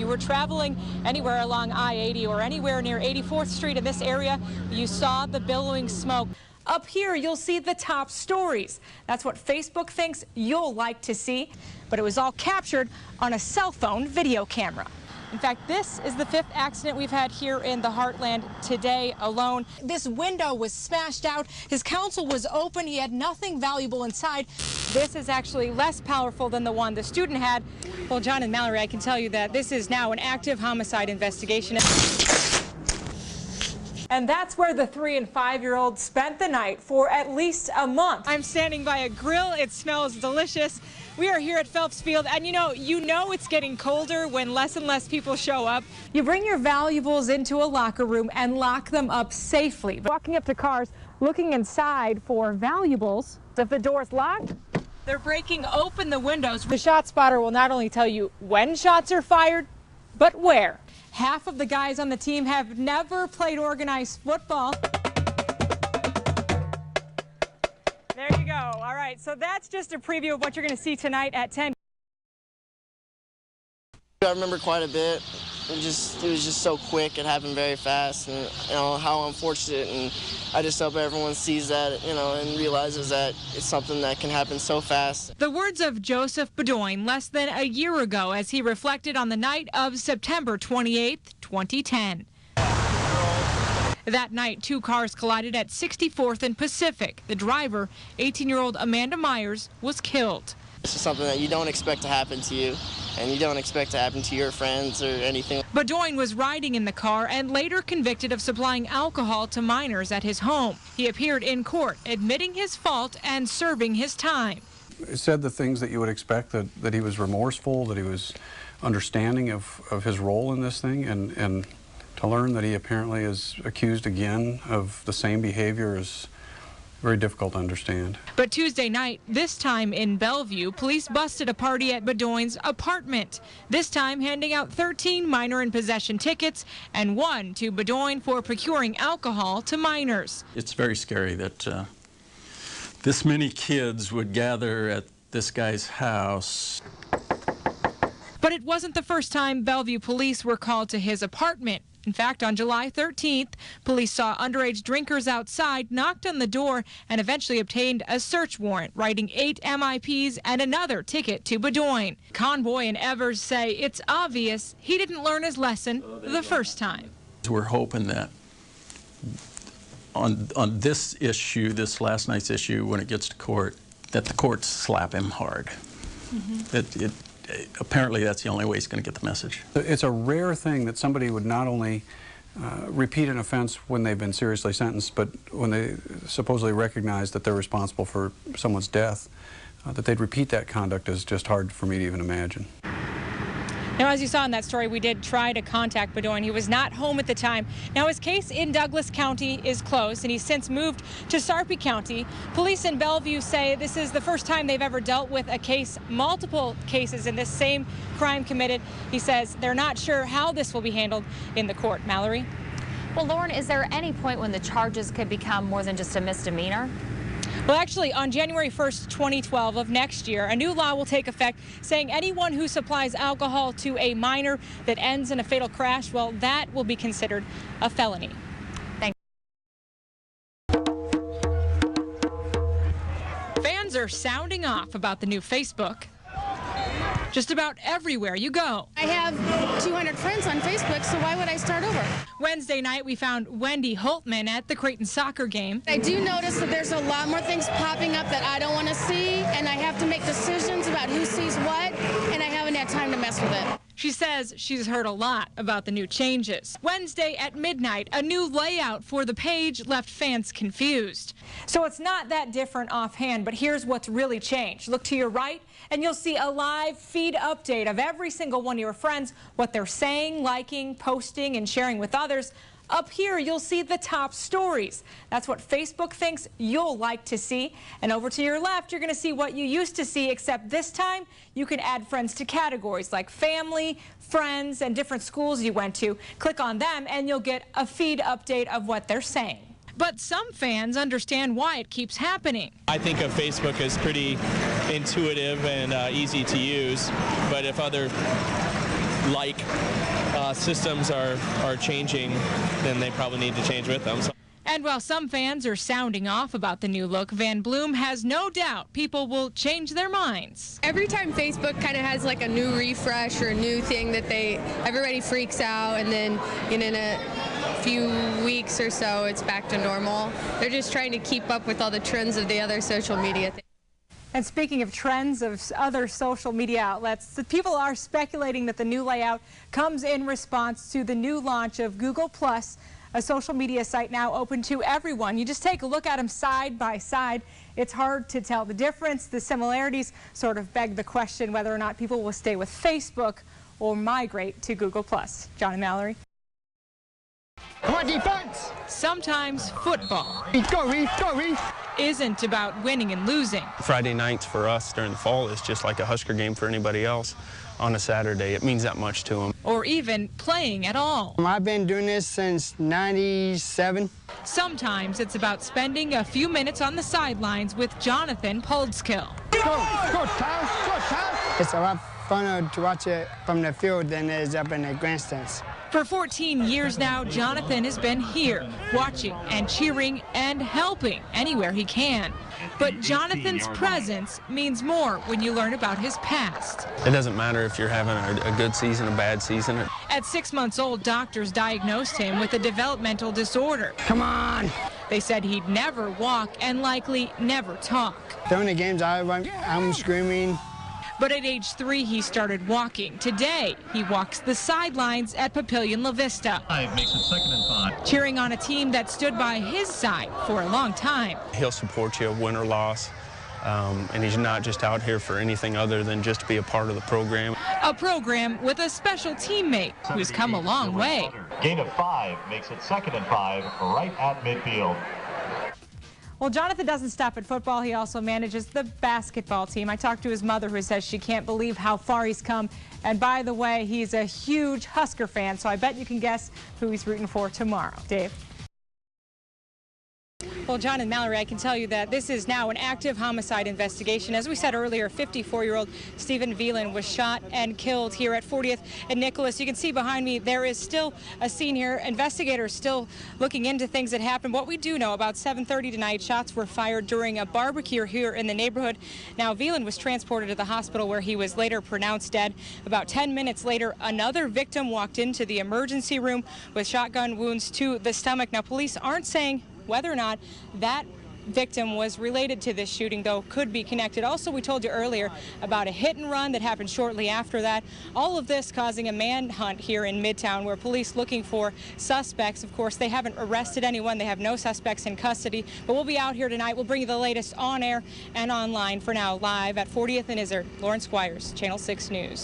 you were traveling anywhere along I-80 or anywhere near 84th Street in this area, you saw the billowing smoke. Up here, you'll see the top stories. That's what Facebook thinks you'll like to see, but it was all captured on a cell phone video camera. In fact, this is the 5th accident we've had here in the Heartland today alone. This window was smashed out. His console was open. He had nothing valuable inside. This is actually less powerful than the one the student had. Well, John and Mallory, I can tell you that this is now an active homicide investigation. And that's where the 3- and 5-year-olds spent the night for at least a month. I'm standing by a grill. It smells delicious. We are here at Phelps Field, and you know it's getting colder when less and less people show up. You bring your valuables into a locker room and lock them up safely. Walking up to cars, looking inside for valuables. If the door's locked, they're breaking open the windows. The shot spotter will not only tell you when shots are fired, but where. Half of the guys on the team have never played organized football. There you go. All right, so that's just a preview of what you're going to see tonight at 10. I remember quite a bit. It was just so quick. It happened very fast, and how unfortunate. And I just hope everyone sees that, and realizes that it's something that can happen so fast. The words of Joseph Bedoin less than a year ago as he reflected on the night of September 28th, 2010. That night, 2 cars collided at 64th and Pacific. The driver, 18-year-old Amanda Myers, was killed. This is something that you don't expect to happen to you, and you don't expect to happen to your friends or anything. Bedoin was riding in the car and later convicted of supplying alcohol to minors at his home. He appeared in court, admitting his fault and serving his time. He said the things that you would expect, that he was remorseful, that he was understanding of his role in this thing, and to learn that he apparently is accused again of the same behavior is very difficult to understand. But Tuesday night, this time in Bellevue, police busted a party at Bedoin's apartment, this time handing out 13 minor in possession tickets and 1 to Bedoin for procuring alcohol to minors. It's very scary that this many kids would gather at this guy's house. But it wasn't the first time Bellevue police were called to his apartment. In fact, on July 13th, police saw underage drinkers outside, knocked on the door, and eventually obtained a search warrant, writing 8 MIPs and another ticket to Bedoin. Conboy and Evers say it's obvious he didn't learn his lesson the first time. We're hoping that on this issue, this last night's issue, when it gets to court, that the courts slap him hard. Apparently that's the only way he's going to get the message. It's a rare thing that somebody would not only repeat an offense when they've been seriously sentenced, but when they supposedly recognize that they're responsible for someone's death, that they'd repeat that conduct is just hard for me to even imagine. Now, as you saw in that story, we did try to contact Bedoin. He was not home at the time. Now, his case in Douglas County is closed, and he's since moved to Sarpy County. Police in Bellevue say this is the first time they've ever dealt with a case, multiple cases in this same crime committed. He says they're not sure how this will be handled in the court. Mallory? Well, Lauren, is there any point when the charges could become more than just a misdemeanor? Well, actually, on January 1st, 2012 of next year, a new law will take effect saying anyone who supplies alcohol to a minor that ends in a fatal crash, well, that will be considered a felony. Thanks. Fans are sounding off about the new Facebook. Just about everywhere you go. I have 200 friends on Facebook, so why would I start over? Wednesday night, we found Wendy Holtman at the Creighton soccer game. I do notice that there's a lot more things popping up that I don't want to see, and I have to make decisions about who sees what, and I haven't had time to mess with it. She says she's heard a lot about the new changes. Wednesday at midnight, a new layout for the page left fans confused. So it's not that different offhand, but here's what's really changed. Look to your right, and you'll see a live feed update of every single one of your friends, what they're saying, liking, posting, and sharing with others. Up here, you'll see the top stories. That's what Facebook thinks you'll like to see. And over to your left, you're going to see what you used to see, except this time you can add friends to categories like family, friends, and different schools you went to. Click on them, and you'll get a feed update of what they're saying. But some fans understand why it keeps happening. I think of Facebook as pretty intuitive and easy to use, but if other like systems are changing, then they probably need to change with them. So. And while some fans are sounding off about the new look, Van Bloom has no doubt people will change their minds. Every time Facebook kind of has like a new refresh or a new thing that everybody freaks out, and then in a few weeks or so it's back to normal. They're just trying to keep up with all the trends of the other social media things. And speaking of trends of other social media outlets, the people are speculating that the new layout comes in response to the new launch of Google+, a social media site now open to everyone. You just take a look at them side by side. It's hard to tell the difference. The similarities sort of beg the question whether or not people will stay with Facebook or migrate to Google+. John and Mallory. Come on, defense! Sometimes football Go, Reef! Isn't about winning and losing. Friday nights for us during the fall is just like a Husker game for anybody else on a Saturday. It means that much to them. Or even playing at all. I've been doing this since '97. Sometimes it's about spending a few minutes on the sidelines with Jonathan Poldskill. Go, Charles! It's a lot funner to watch it from the field than it is up in the grandstands. For 14 years now, Jonathan has been here, watching and cheering and helping anywhere he can. But Jonathan's presence means more when you learn about his past. It doesn't matter if you're having a good season, a bad season. At 6 months old, doctors diagnosed him with a developmental disorder. Come on! They said he'd never walk and likely never talk. During the games, I'm screaming. But at age 3, he started walking. Today, he walks the sidelines at Papillion La Vista. Makes it 2nd and 5. Cheering on a team that stood by his side for a long time. He'll support you, win or loss, and he's not just out here for anything other than just to be a part of the program. A program with a special teammate who's come a long way. Gain of 5 makes it 2nd and 5 right at midfield. Well, Jonathan doesn't stop at football. He also manages the basketball team. I talked to his mother, who says she can't believe how far he's come. And by the way, he's a huge Husker fan, so I bet you can guess who he's rooting for tomorrow. Dave? Well, John and Mallory, I can tell you that this is now an active homicide investigation. As we said earlier, 54-year-old Stephen Veland was shot and killed here at 40th and Nicholas. You can see behind me there is still a scene here. Investigators still looking into things that happened. What we do know, about 7:30 tonight, shots were fired during a barbecue here in the neighborhood. Now, Veland was transported to the hospital where he was later pronounced dead. About 10 minutes later, another victim walked into the emergency room with shotgun wounds to the stomach. Now, police aren't saying whether or not that victim was related to this shooting, though could be connected. Also, we told you earlier about a hit and run that happened shortly after that. All of this causing a manhunt here in Midtown, where police looking for suspects. Of course, they haven't arrested anyone. They have no suspects in custody, but we'll be out here tonight. We'll bring you the latest on air and online. For now, live at 40th and Izzard, Lauren Squires, Channel 6 News.